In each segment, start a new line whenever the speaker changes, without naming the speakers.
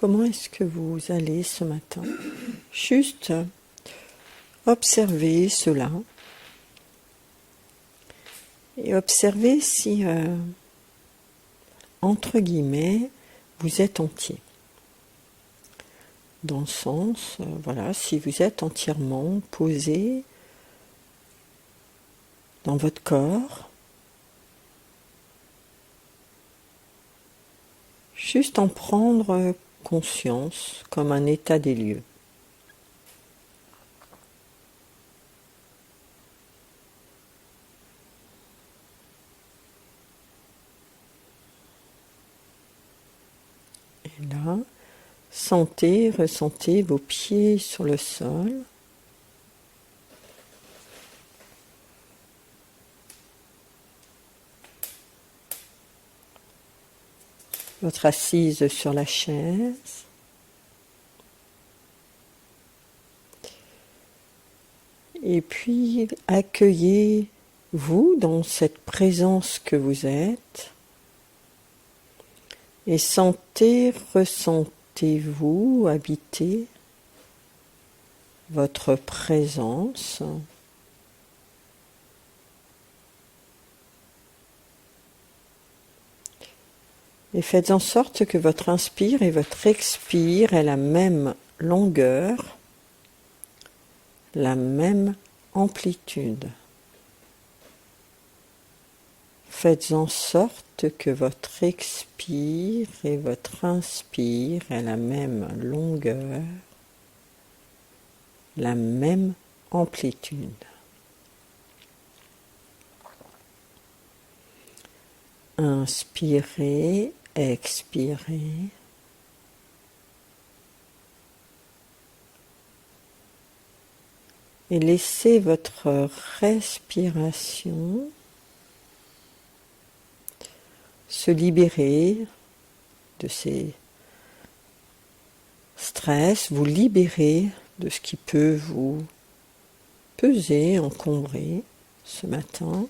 Comment est-ce que vous allez ce matin? Juste observez cela et observez si, entre guillemets, vous êtes entier. Dans le sens, voilà, si vous êtes entièrement posé dans votre corps, juste en prendre conscience comme un état des lieux. Et là, sentez, ressentez vos pieds sur le sol. Votre assise sur la chaise. Et puis, accueillez-vous dans cette présence que vous êtes. Et sentez, ressentez-vous habiter votre présence. Et faites en sorte que votre inspire et votre expire aient la même longueur, la même amplitude. Faites en sorte que votre expire et votre inspire aient la même longueur, la même amplitude. Inspirez, expirez. Et laissez votre respiration se libérer de ces stress, vous libérer de ce qui peut vous peser, encombrer ce matin.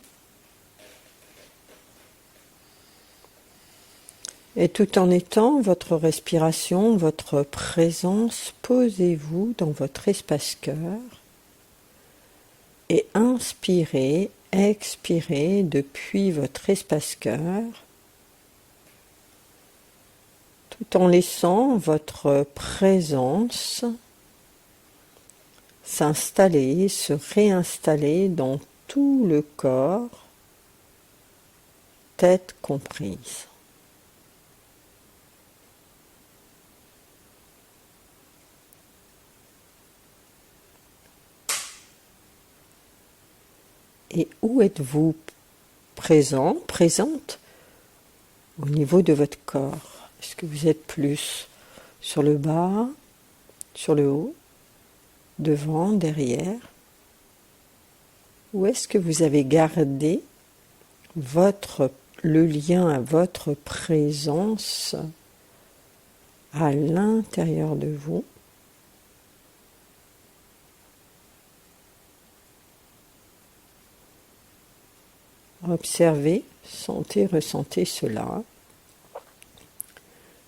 Et tout en étant votre respiration, votre présence, posez-vous dans votre espace-cœur et inspirez, expirez depuis votre espace-cœur, tout en laissant votre présence s'installer, se réinstaller dans tout le corps, tête comprise. Et où êtes-vous présent, présente au niveau de votre corps? Est-ce que vous êtes plus sur le bas, sur le haut, devant, derrière? Ou est-ce que vous avez gardé le lien à votre présence à l'intérieur de vous? Observez, sentez, ressentez cela.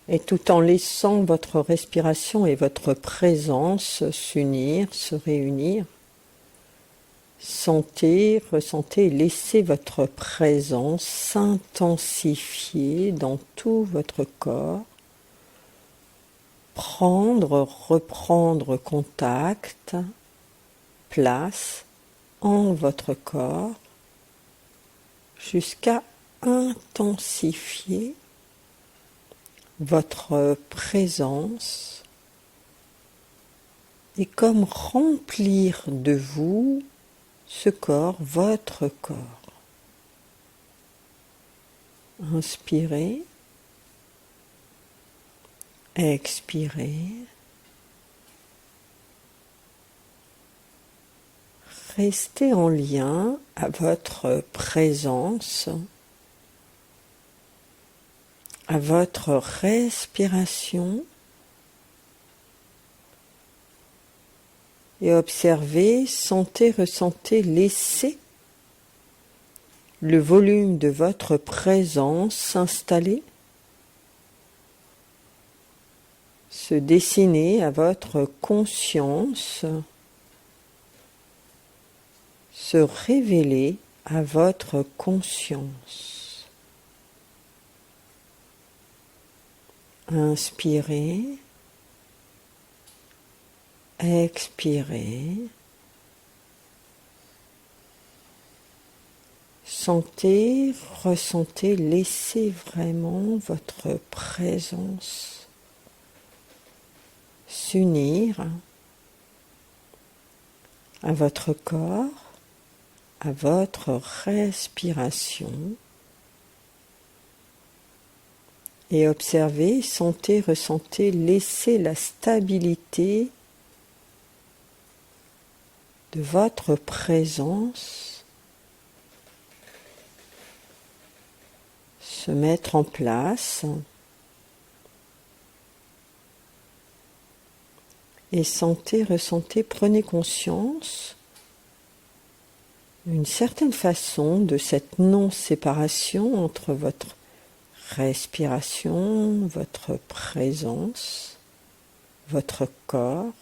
Et tout en laissant votre respiration et votre présence s'unir, se réunir, sentez, ressentez, laissez votre présence s'intensifier dans tout votre corps, reprendre contact, place en votre corps, jusqu'à intensifier votre présence et comme remplir de vous ce corps, votre corps. Inspirez, expirez, restez en lien à votre présence, à votre respiration et observez, sentez, ressentez, laissez le volume de votre présence s'installer se dessiner à votre conscience, se révéler à votre conscience. Inspirez, expirez. Sentez, ressentez, laissez vraiment votre présence s'unir à votre corps, à votre respiration et observez, sentez, ressentez, laissez la stabilité de votre présence se mettre en place et sentez, ressentez, prenez conscience d'une certaine façon de cette non-séparation entre votre respiration, votre présence, votre corps,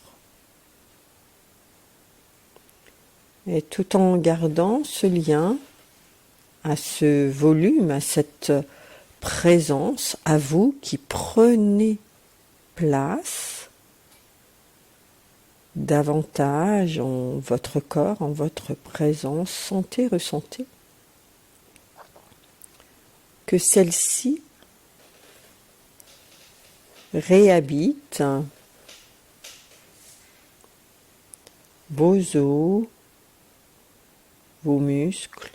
et tout en gardant ce lien à ce volume, à cette présence, à vous qui prenez place davantage en votre corps, en votre présence. Sentez, ressentez que celle-ci réhabite vos os, vos muscles,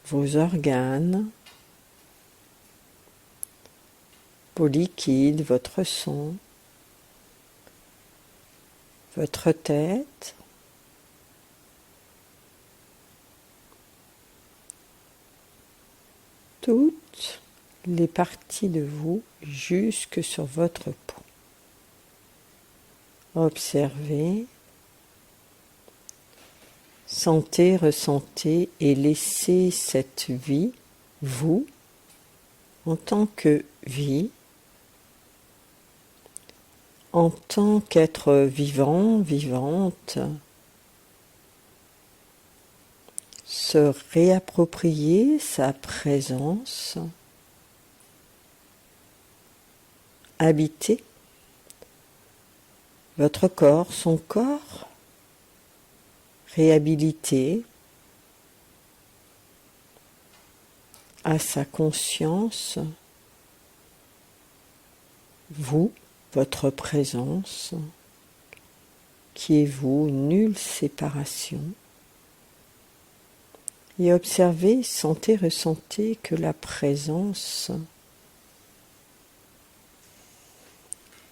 vos organes, vos liquides, votre sang, votre tête, toutes les parties de vous jusque sur votre peau. Observez, sentez, ressentez et laissez cette vie, vous, en tant que vie, en tant qu'être vivant, vivante, se réapproprier sa présence, habiter votre corps, son corps, réhabiliter à sa conscience, vous, votre présence, qui est vous, nulle séparation. Et observez, sentez, ressentez que la présence,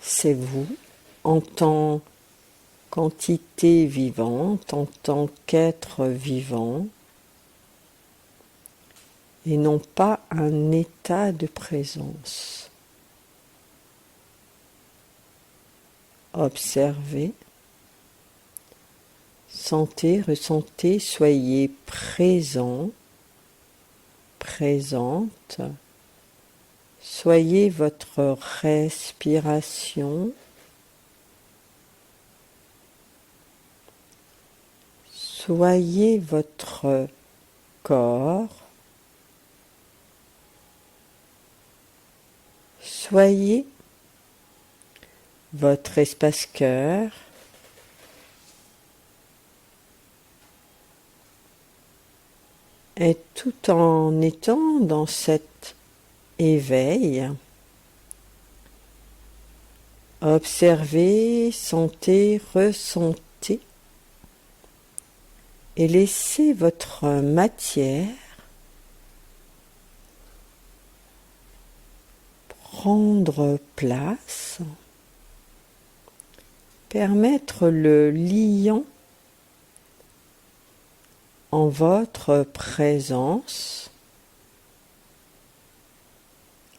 c'est vous, en tant qu'entité vivante, en tant qu'être vivant, et non pas un état de présence. Observez, sentez, ressentez, soyez présent, présente, soyez votre respiration, soyez votre corps, soyez votre espace-cœur, et tout en étant dans cet éveil, observez, sentez, ressentez et laissez votre matière prendre place, permettre le liant en votre présence,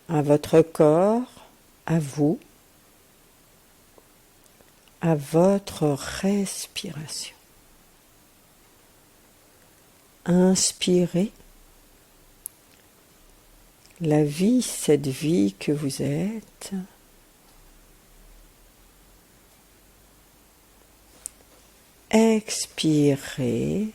à votre corps, à vous, à votre respiration. Inspirez, la vie, cette vie que vous êtes. Expirez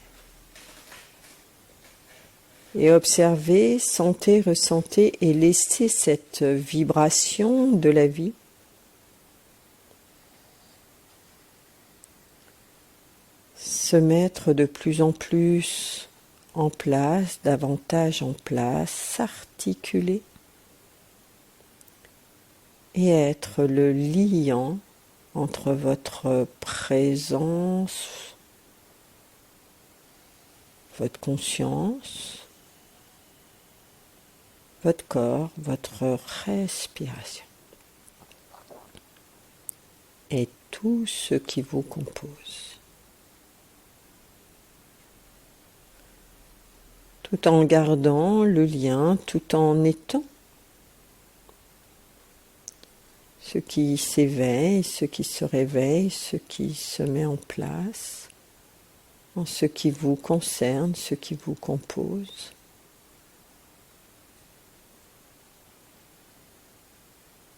et observez, sentez, ressentez et laissez cette vibration de la vie se mettre de plus en plus en place, davantage en place, s'articuler et être le liant entre votre présence, votre conscience, votre corps, votre respiration et tout ce qui vous compose. Tout en gardant le lien, tout en étant ce qui s'éveille, ce qui se réveille, ce qui se met en place, en ce qui vous concerne, ce qui vous compose.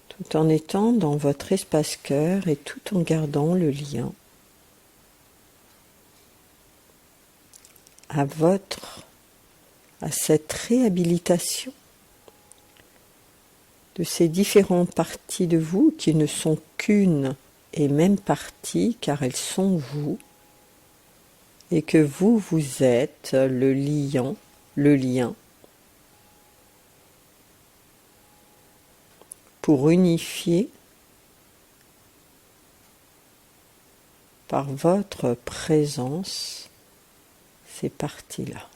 Tout en étant dans votre espace cœur et tout en gardant le lien à cette réhabilitation de ces différentes parties de vous qui ne sont qu'une et même partie car elles sont vous et que vous êtes le lien pour unifier par votre présence ces parties-là.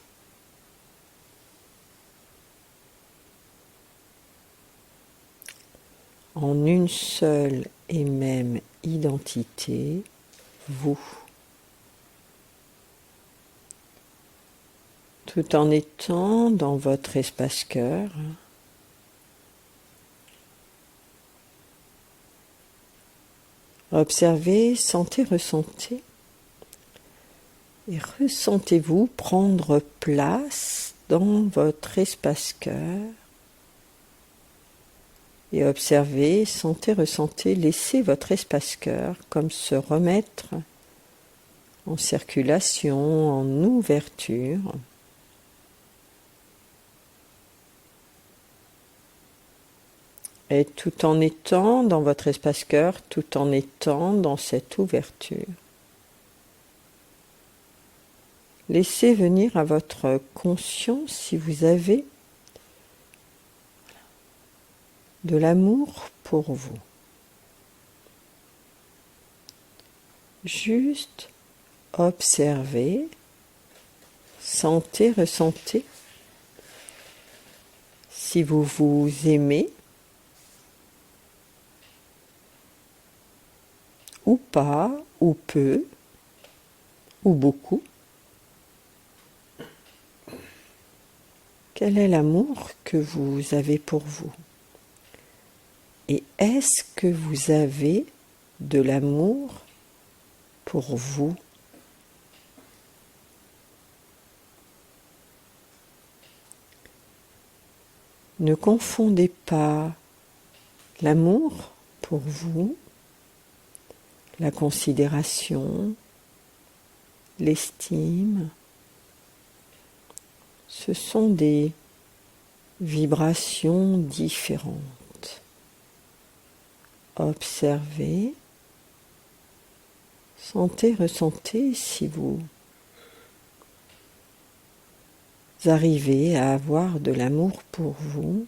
En une seule et même identité, vous. Tout en étant dans votre espace cœur, observez, sentez, ressentez, et ressentez-vous prendre place dans votre espace cœur. Et observez, sentez, ressentez, laissez votre espace cœur comme se remettre en circulation, en ouverture. Et tout en étant dans votre espace cœur, tout en étant dans cette ouverture, laissez venir à votre conscience, si vous avez de l'amour pour vous. Juste observez, sentez, ressentez. Si vous vous aimez ou pas, ou peu, ou beaucoup. Quel est l'amour que vous avez pour vous ? Et est-ce que vous avez de l'amour pour vous ? Ne confondez pas l'amour pour vous, la considération, l'estime. Ce sont des vibrations différentes. Observez, sentez, ressentez si vous arrivez à avoir de l'amour pour vous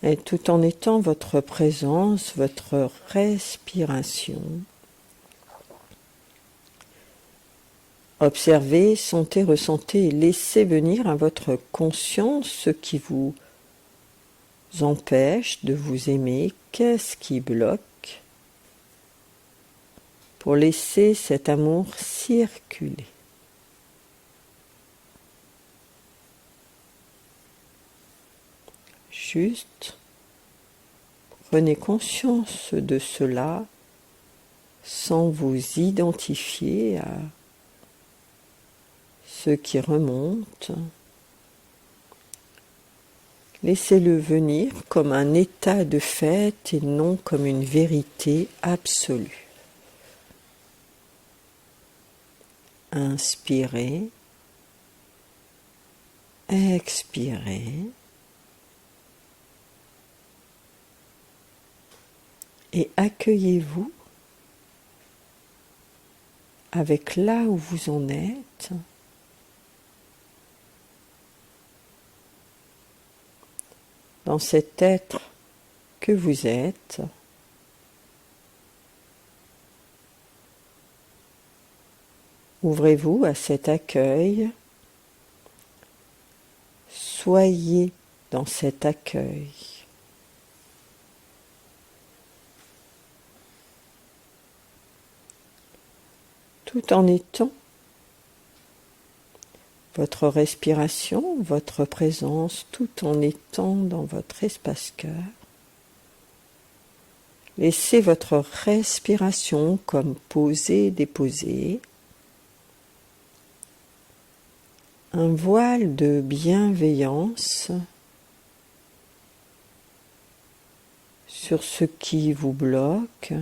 et tout en étant votre présence, votre respiration. Observez, sentez, ressentez et laissez venir à votre conscience ce qui vous empêche de vous aimer. Qu'est-ce qui bloque pour laisser cet amour circuler ? Juste, prenez conscience de cela sans vous identifier à ce qui remonte, Laissez-le venir comme un état de fait et non comme une vérité absolue. Inspirez, expirez et accueillez-vous avec là où vous en êtes, dans cet être que vous êtes, ouvrez-vous à cet accueil, soyez dans cet accueil. Tout en étant votre respiration, votre présence, tout en étant dans votre espace-cœur. Laissez votre respiration comme posée, déposée. Un voile de bienveillance sur ce qui vous bloque,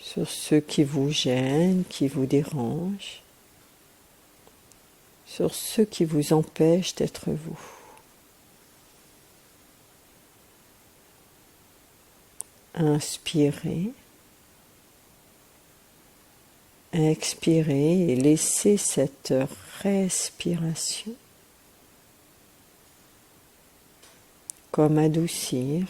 sur ce qui vous gêne, qui vous dérange, sur ce qui vous empêche d'être vous. Inspirez, expirez et laissez cette respiration comme adoucir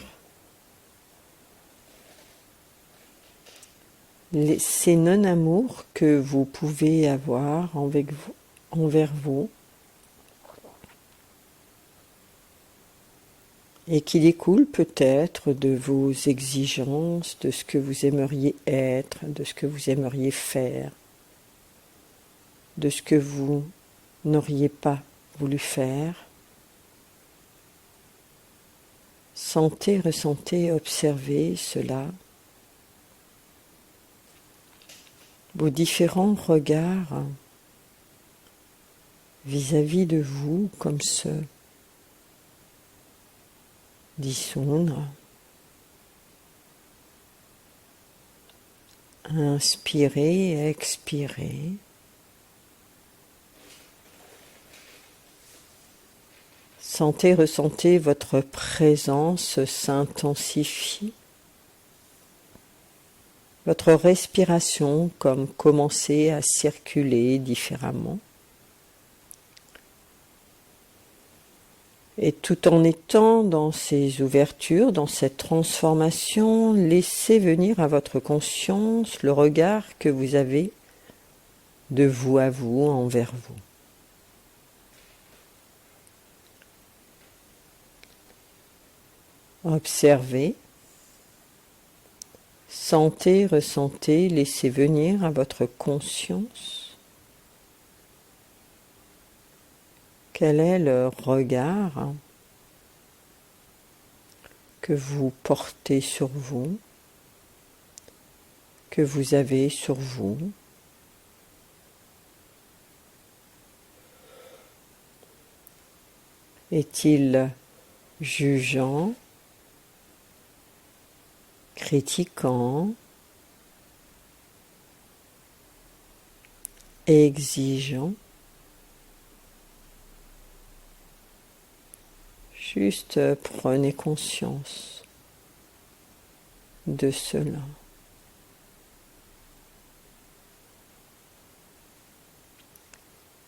ces non-amours que vous pouvez avoir envers vous et qui découlent peut-être de vos exigences, de ce que vous aimeriez être, de ce que vous aimeriez faire, de ce que vous n'auriez pas voulu faire. Sentez, ressentez, observez cela, vos différents regards vis-à-vis de vous comme se dissoudre. Inspirez, expirez. Sentez, ressentez votre présence s'intensifie. Votre respiration comme commencer à circuler différemment. Et tout en étant dans ces ouvertures, dans cette transformation, laissez venir à votre conscience le regard que vous avez de vous à vous, envers vous. Observez, sentez, ressentez, laissez venir à votre conscience quel est le regard que vous portez sur vous, que vous avez sur vous. Est-il jugeant, critiquant, exigeant? Juste prenez conscience de cela.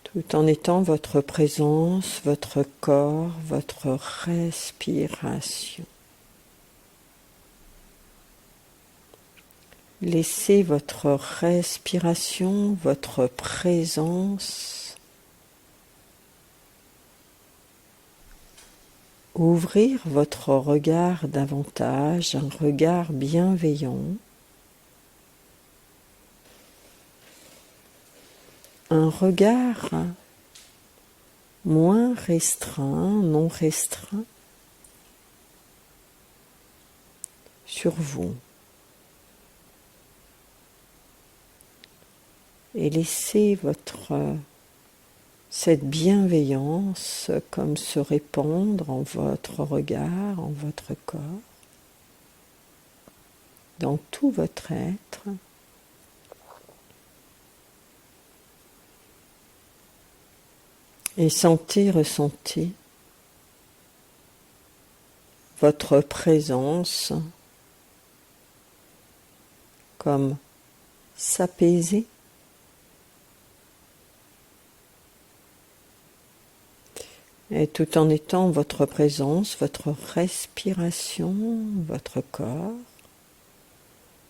Tout en étant votre présence, votre corps, votre respiration. Laissez votre respiration, votre présence ouvrir votre regard davantage, un regard bienveillant, un regard moins restreint, non restreint sur vous. et laissez cette bienveillance comme se répandre en votre regard, en votre corps, dans tout votre être. Et sentez, ressentez votre présence comme s'apaiser. Et tout en étant votre présence, votre respiration, votre corps,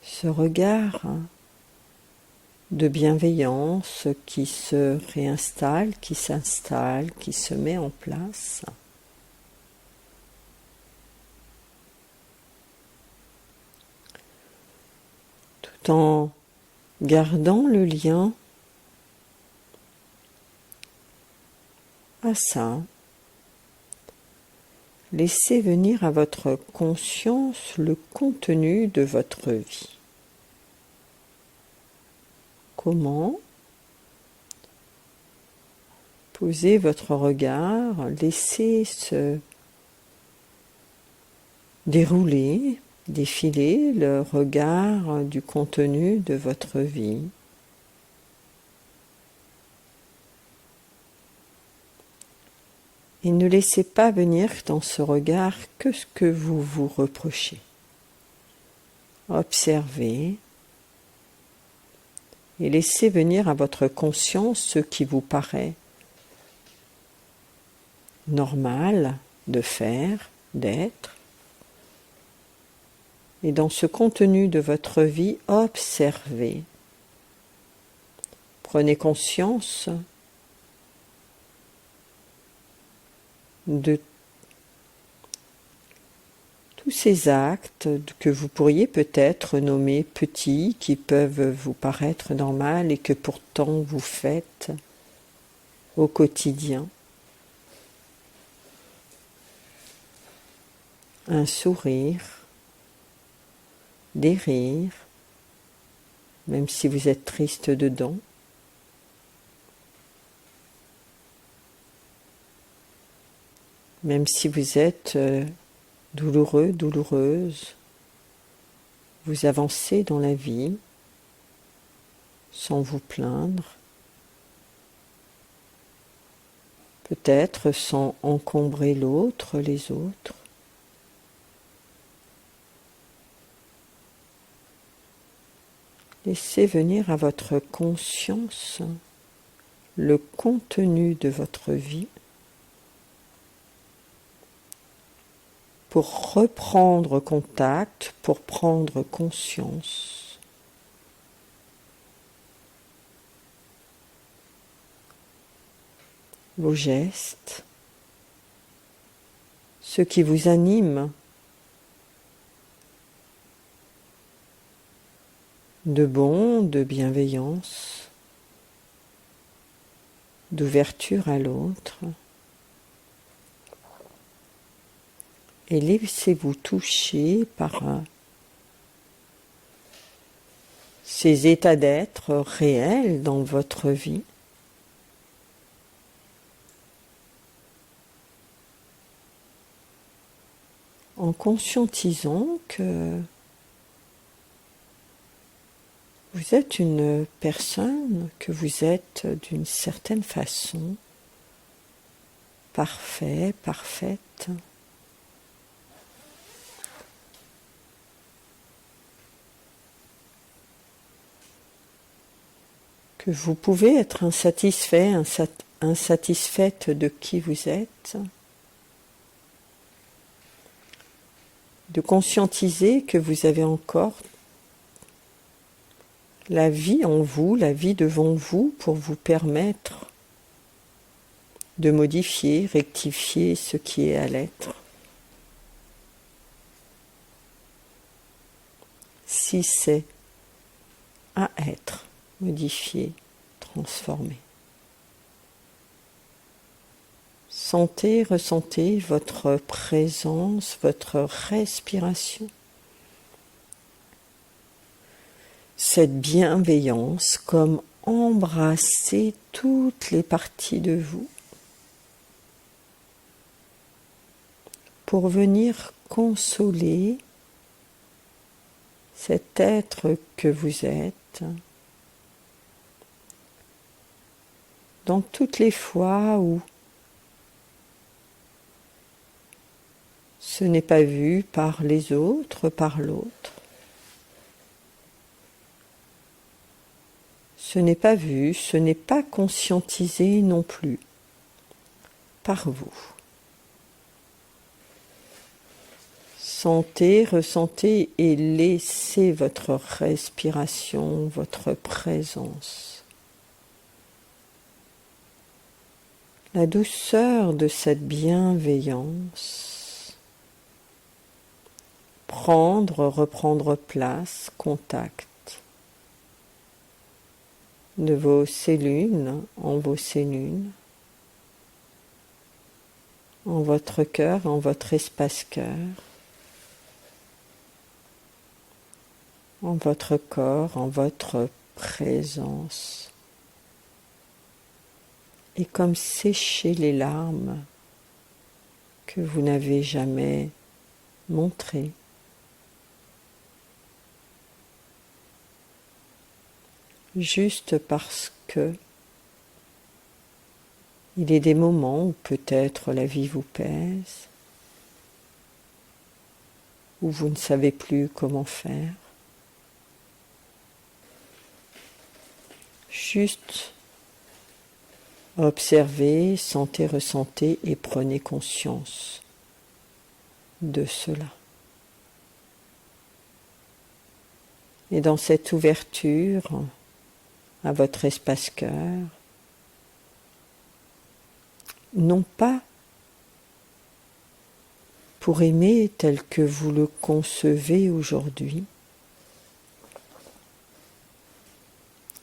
ce regard de bienveillance qui se réinstalle, qui s'installe, qui se met en place. Tout en gardant le lien à ça. Laissez venir à votre conscience le contenu de votre vie. Comment? Posez votre regard, laissez se dérouler, défiler le regard du contenu de votre vie. Et ne laissez pas venir dans ce regard que ce que vous vous reprochez. Observez et laissez venir à votre conscience ce qui vous paraît normal de faire, d'être. Et dans ce contenu de votre vie, observez. Prenez conscience de tous ces actes que vous pourriez peut-être nommer petits, qui peuvent vous paraître normaux et que pourtant vous faites au quotidien. Un sourire, des rires, même si vous êtes triste dedans. Même si vous êtes douloureux, douloureuse, vous avancez dans la vie sans vous plaindre, peut-être sans encombrer l'autre, les autres. Laissez venir à votre conscience le contenu de votre vie pour reprendre contact, pour prendre conscience. Vos gestes, ce qui vous anime, de bon, de bienveillance, d'ouverture à l'autre. Et laissez-vous toucher par ces états d'être réels dans votre vie. En conscientisant que vous êtes une personne, que vous êtes d'une certaine façon parfait, parfaite. Que vous pouvez être insatisfait, insatisfaite de qui vous êtes. De conscientiser que vous avez encore la vie en vous, la vie devant vous pour vous permettre de modifier, rectifier ce qui est à l'être. Si c'est à être, modifié, transformé. Sentez, ressentez votre présence, votre respiration. Cette bienveillance comme embrasser toutes les parties de vous pour venir consoler cet être que vous êtes dans toutes les fois où ce n'est pas vu par les autres, par l'autre. Ce n'est pas vu, ce n'est pas conscientisé non plus par vous. Sentez, ressentez et laissez votre respiration, votre présence. La douceur de cette bienveillance. Prendre, reprendre place, contact de vos cellules en vos cellules, en votre cœur, en votre espace-cœur, en votre corps, en votre présence. Et comme sécher les larmes que vous n'avez jamais montrées. Juste parce que il y a des moments où peut-être la vie vous pèse, où vous ne savez plus comment faire. Juste observez, sentez, ressentez et prenez conscience de cela. Et dans cette ouverture à votre espace-cœur, non pas pour aimer tel que vous le concevez aujourd'hui,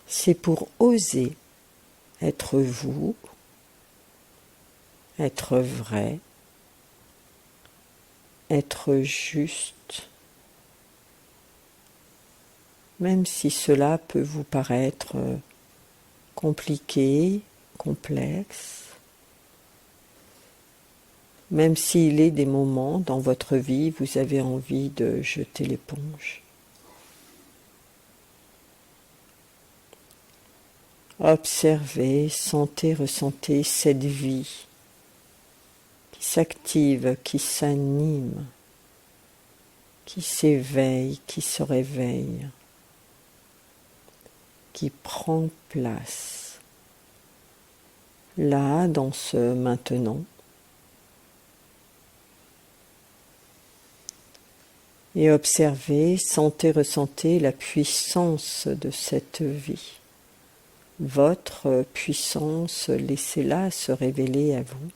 c'est pour oser être vous, être vrai, être juste, même si cela peut vous paraître compliqué, complexe, même s'il est des moments dans votre vie où vous avez envie de jeter l'éponge. Observez, sentez, ressentez cette vie qui s'active, qui s'anime, qui s'éveille, qui se réveille, qui prend place, là, dans ce maintenant. Et observez, sentez, ressentez la puissance de cette vie. Votre puissance, laissez-la se révéler à vous.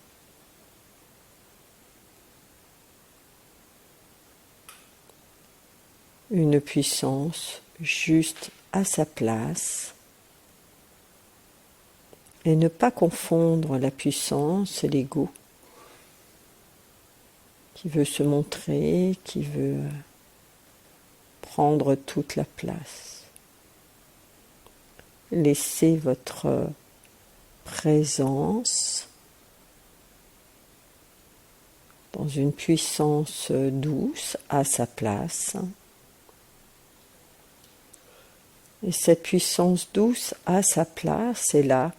Une puissance juste à sa place. Et ne pas confondre la puissance et l'ego qui veut se montrer, qui veut prendre toute la place. Laissez votre présence dans une puissance douce à sa place. Et cette puissance douce à sa place est là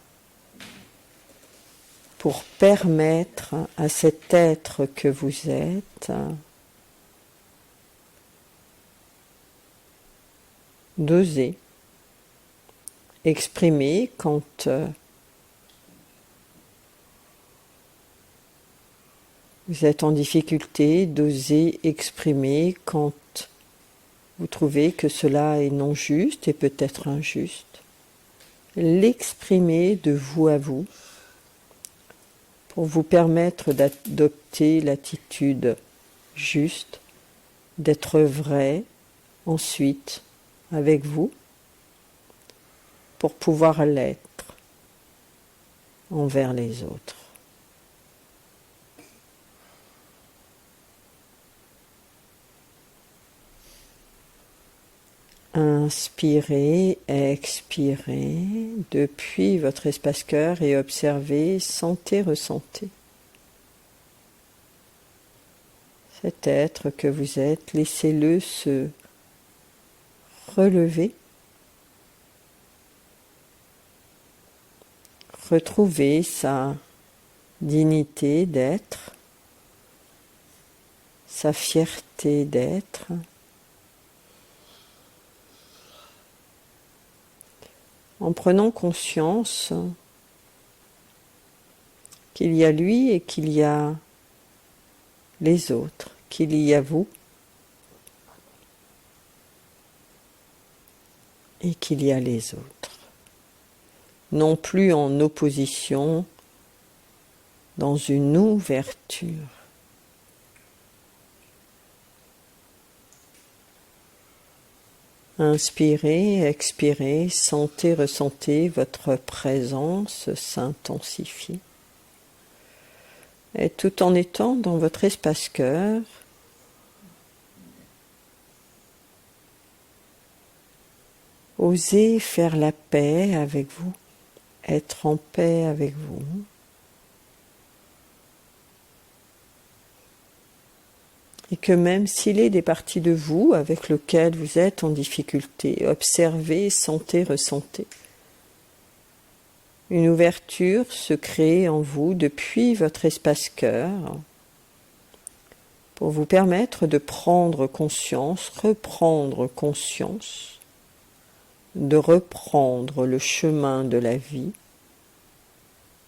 pour permettre à cet être que vous êtes d'oser exprimer quand vous êtes en difficulté, d'oser exprimer quand vous trouvez que cela est non juste et peut-être injuste. L'exprimer de vous à vous pour vous permettre d'adopter l'attitude juste, d'être vrai ensuite avec vous, pour pouvoir l'être envers les autres. Inspirez, expirez depuis votre espace-cœur et observez, sentez, ressentez. Cet être que vous êtes, laissez-le se relever, retrouver sa dignité d'être, sa fierté d'être, en prenant conscience qu'il y a lui et qu'il y a les autres, qu'il y a vous et qu'il y a les autres. Non plus en opposition, dans une ouverture. Inspirez, expirez, sentez, ressentez votre présence s'intensifier. Et tout en étant dans votre espace-cœur, osez faire la paix avec vous, être en paix avec vous. Et que même s'il est des parties de vous avec lesquelles vous êtes en difficulté, observez, sentez, ressentez. Une ouverture se crée en vous depuis votre espace-cœur pour vous permettre de prendre conscience, reprendre conscience, de reprendre le chemin de la vie,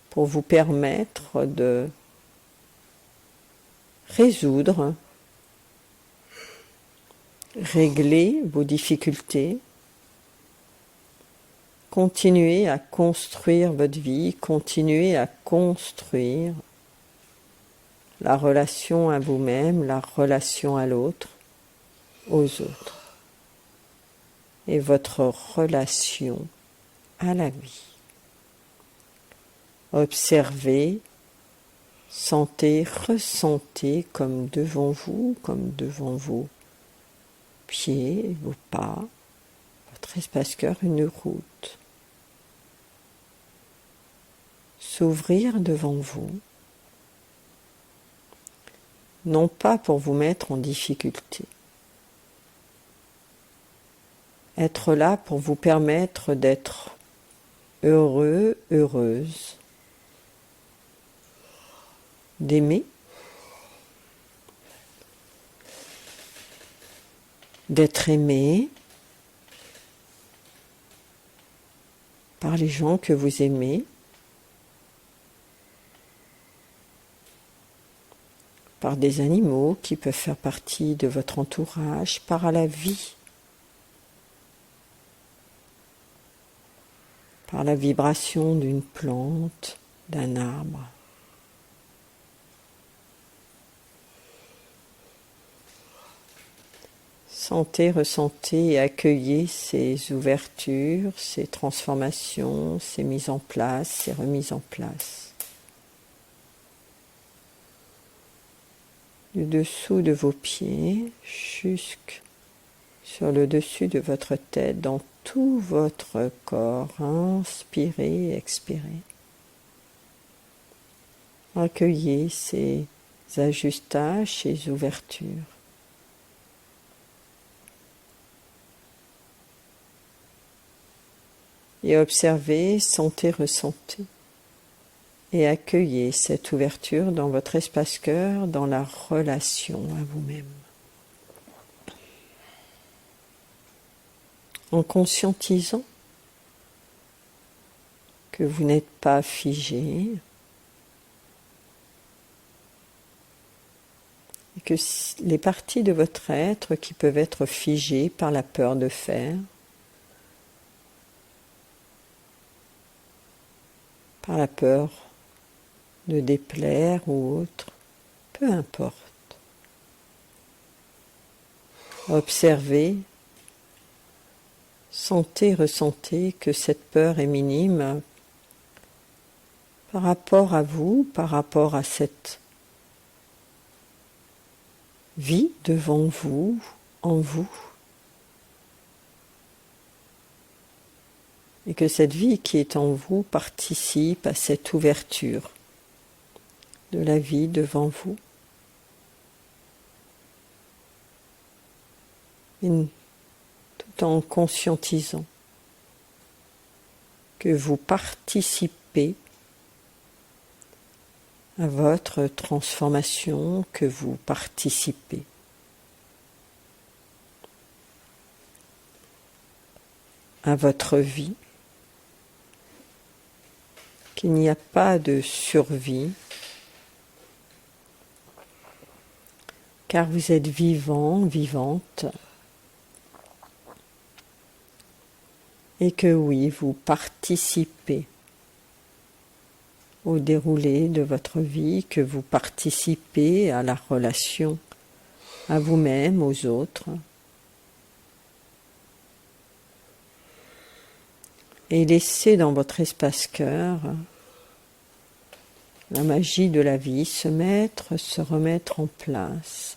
pour vous permettre de résoudre, régler vos difficultés, continuez à construire votre vie, continuez à construire la relation à vous-même, la relation à l'autre, aux autres, et votre relation à la vie. Observez, sentez, ressentez comme devant vous, comme devant vos pieds, vos pas, votre espace-cœur, une route. S'ouvrir devant vous, non pas pour vous mettre en difficulté, être là pour vous permettre d'être heureux, heureuse, d'aimer, d'être aimé par les gens que vous aimez, par des animaux qui peuvent faire partie de votre entourage, par la vie, par la vibration d'une plante, d'un arbre. Sentez, ressentez et accueillez ces ouvertures, ces transformations, ces mises en place, ces remises en place. Du dessous de vos pieds jusque sur le dessus de votre tête, dans tout votre corps. Inspirez, expirez. Accueillez ces ajustages, ces ouvertures. Et observez, sentez, ressentez. Et accueillez cette ouverture dans votre espace-cœur, dans la relation à vous-même. En conscientisant que vous n'êtes pas figé et que les parties de votre être qui peuvent être figées par la peur de faire, par la peur de déplaire ou autre, peu importe. Observez, sentez, ressentez que cette peur est minime par rapport à vous, par rapport à cette vie devant vous, en vous. et que cette vie qui est en vous participe à cette ouverture de la vie devant vous. Tout en conscientisant que vous participez à votre transformation, que vous participez à votre vie, qu'il n'y a pas de survie, car vous êtes vivant, vivante, et que oui, vous participez au déroulé de votre vie, que vous participez à la relation à vous-même, aux autres. Et laissez dans votre espace cœur la magie de la vie se remettre en place.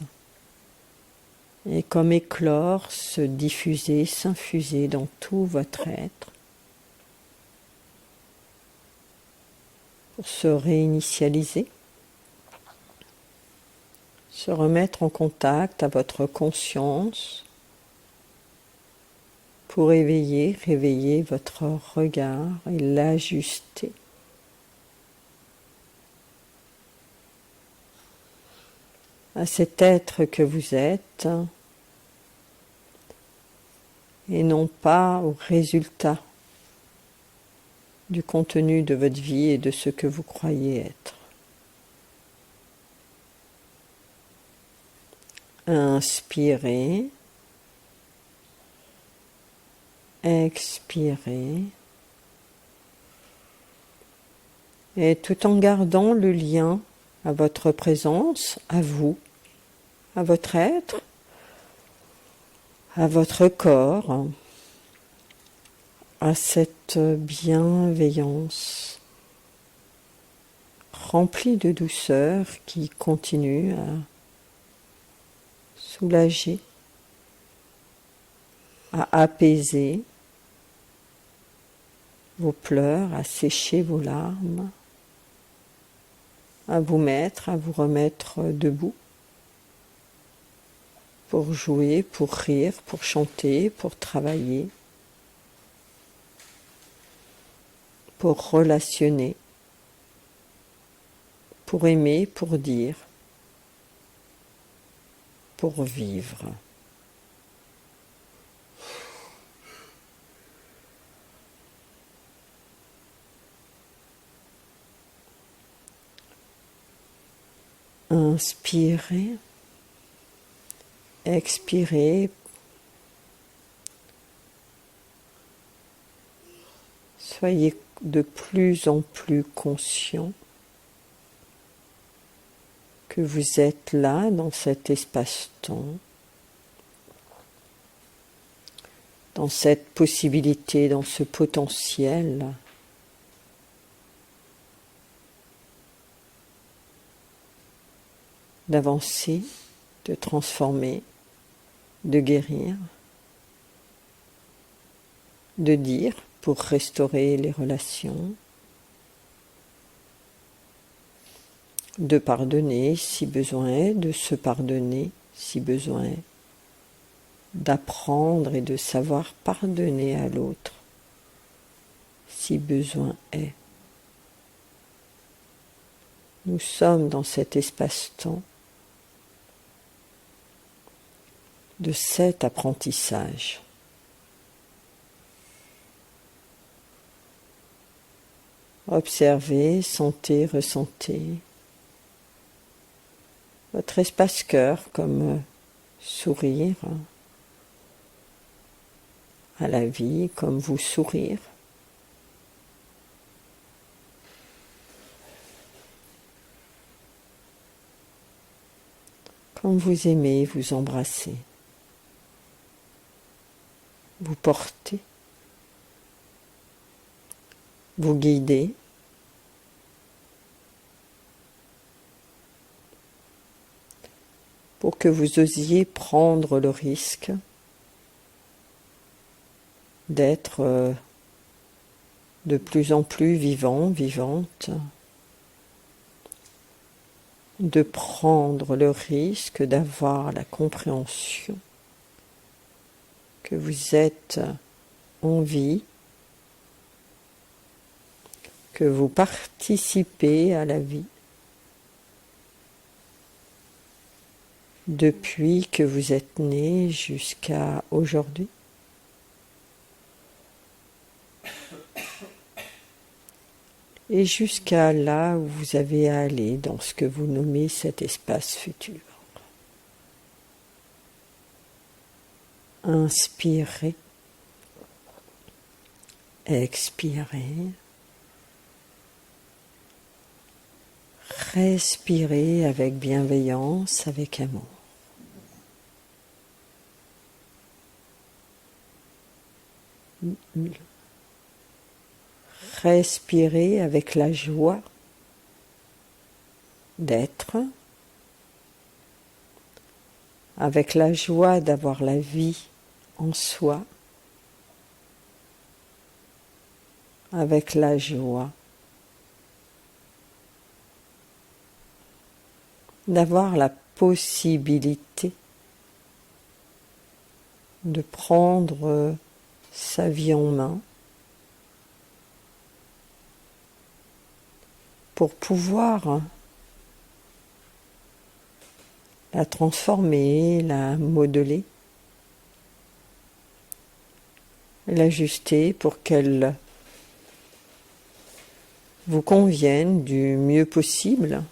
Et comme éclore, se diffuser, s'infuser dans tout votre être. Pour se réinitialiser, se remettre en contact à votre conscience, pour réveiller votre regard et l'ajuster. À cet être que vous êtes, et non pas au résultat du contenu de votre vie et de ce que vous croyez être. Inspirez, expirez, et tout en gardant le lien à votre présence, à vous, à votre être, à votre corps, à cette bienveillance remplie de douceur qui continue à soulager, à apaiser vos pleurs, à sécher vos larmes, à vous remettre debout pour jouer, pour rire, pour chanter, pour travailler, pour relationner, pour aimer, pour dire, pour vivre. Inspirez, expirez. Soyez de plus en plus conscient que vous êtes là dans cet espace-temps, dans cette possibilité, dans ce potentiel d'avancer, de transformer, de guérir, de dire pour restaurer les relations, de pardonner si besoin est, de se pardonner si besoin est, d'apprendre et de savoir pardonner à l'autre si besoin est. Nous sommes dans cet espace-temps de cet apprentissage. Observez, sentez, ressentez votre espace cœur comme sourire à la vie, comme vous sourire. Comme vous aimez, vous embrassez, vous portez, vous guidez, pour que vous osiez prendre le risque d'être de plus en plus vivant, vivante, de prendre le risque d'avoir la compréhension que vous êtes en vie, que vous participez à la vie depuis que vous êtes né jusqu'à aujourd'hui. Et jusqu'à là où vous avez à aller dans ce que vous nommez cet espace futur. Inspirez, expirez, respirez avec bienveillance, avec amour. Respirez avec la joie d'être, avec la joie d'avoir la vie en soi, avec la joie d'avoir la possibilité de prendre sa vie en main pour pouvoir la transformer, la modeler, l'ajuster pour qu'elle vous convienne du mieux possible,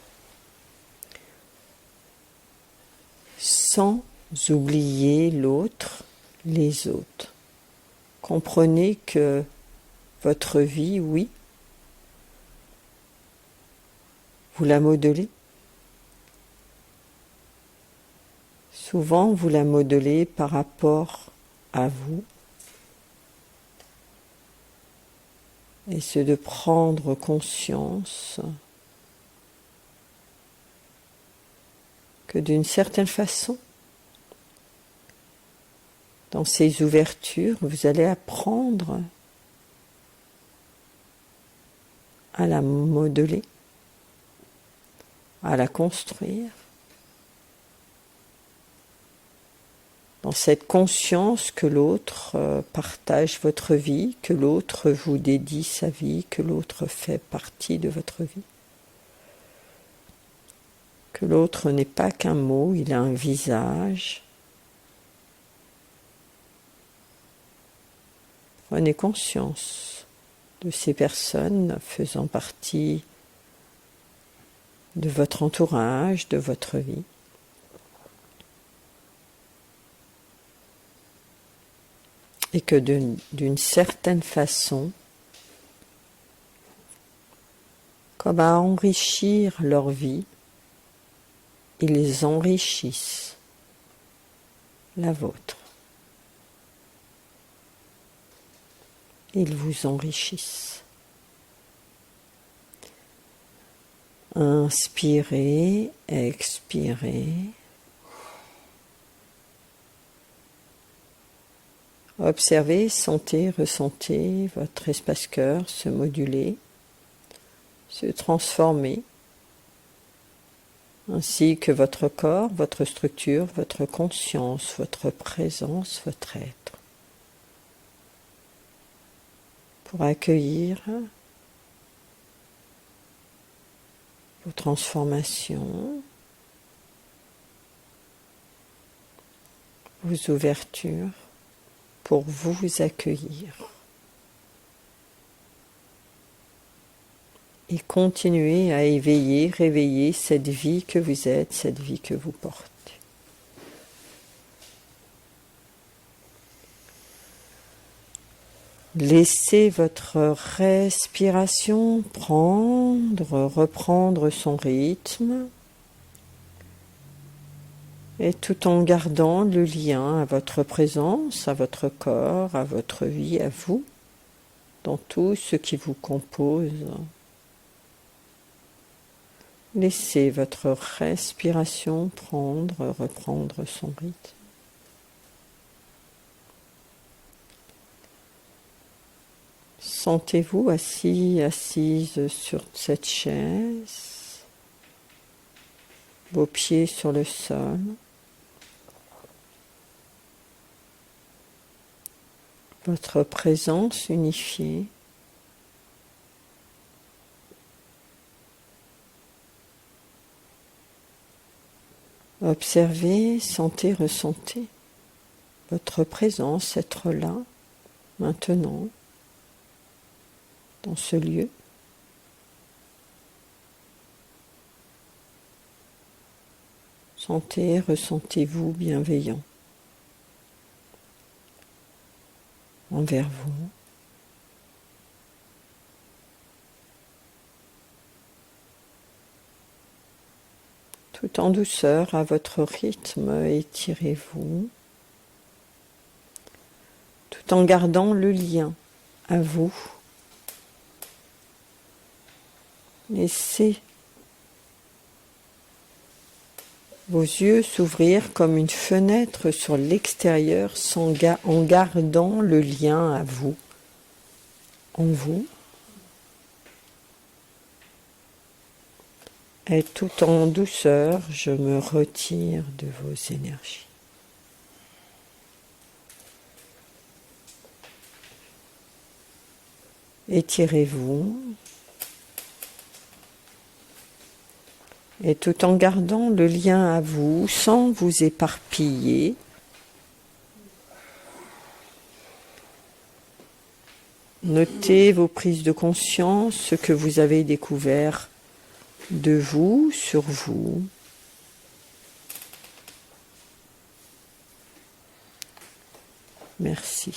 sans oublier l'autre, les autres. Comprenez que votre vie, oui, vous la modelez. Souvent, vous la modelez par rapport à vous. Et c'est de prendre conscience que d'une certaine façon, dans ces ouvertures, vous allez apprendre à la modeler, à la construire, dans cette conscience que l'autre partage votre vie, que l'autre vous dédie sa vie, que l'autre fait partie de votre vie, que l'autre n'est pas qu'un mot, il a un visage. Prenez conscience de ces personnes faisant partie de votre entourage, de votre vie. Et que d'une certaine façon, comme à enrichir leur vie, ils enrichissent la vôtre. Ils vous enrichissent. Inspirez, expirez. Observez, sentez, ressentez votre espace-cœur se moduler, se transformer, ainsi que votre corps, votre structure, votre conscience, votre présence, votre être, pour accueillir vos transformations, vos ouvertures, pour vous accueillir et continuer à éveiller, réveiller cette vie que vous êtes, cette vie que vous portez. Laissez votre respiration reprendre son rythme, et tout en gardant le lien à votre présence, à votre corps, à votre vie, à vous, dans tout ce qui vous compose. Laissez votre respiration reprendre son rythme. Sentez-vous assis, assise sur cette chaise, vos pieds sur le sol. Votre présence unifiée. Observez, sentez, ressentez votre présence, être là, maintenant, dans ce lieu. Sentez, ressentez-vous bienveillant envers vous. Tout en douceur, à votre rythme, étirez-vous, tout en gardant le lien à vous. Laissez vos yeux s'ouvrir comme une fenêtre sur l'extérieur en gardant le lien à vous, en vous. Et tout en douceur, je me retire de vos énergies. Étirez-vous. Et tout en gardant le lien à vous, sans vous éparpiller, notez vos prises de conscience, ce que vous avez découvert de vous, sur vous. Merci.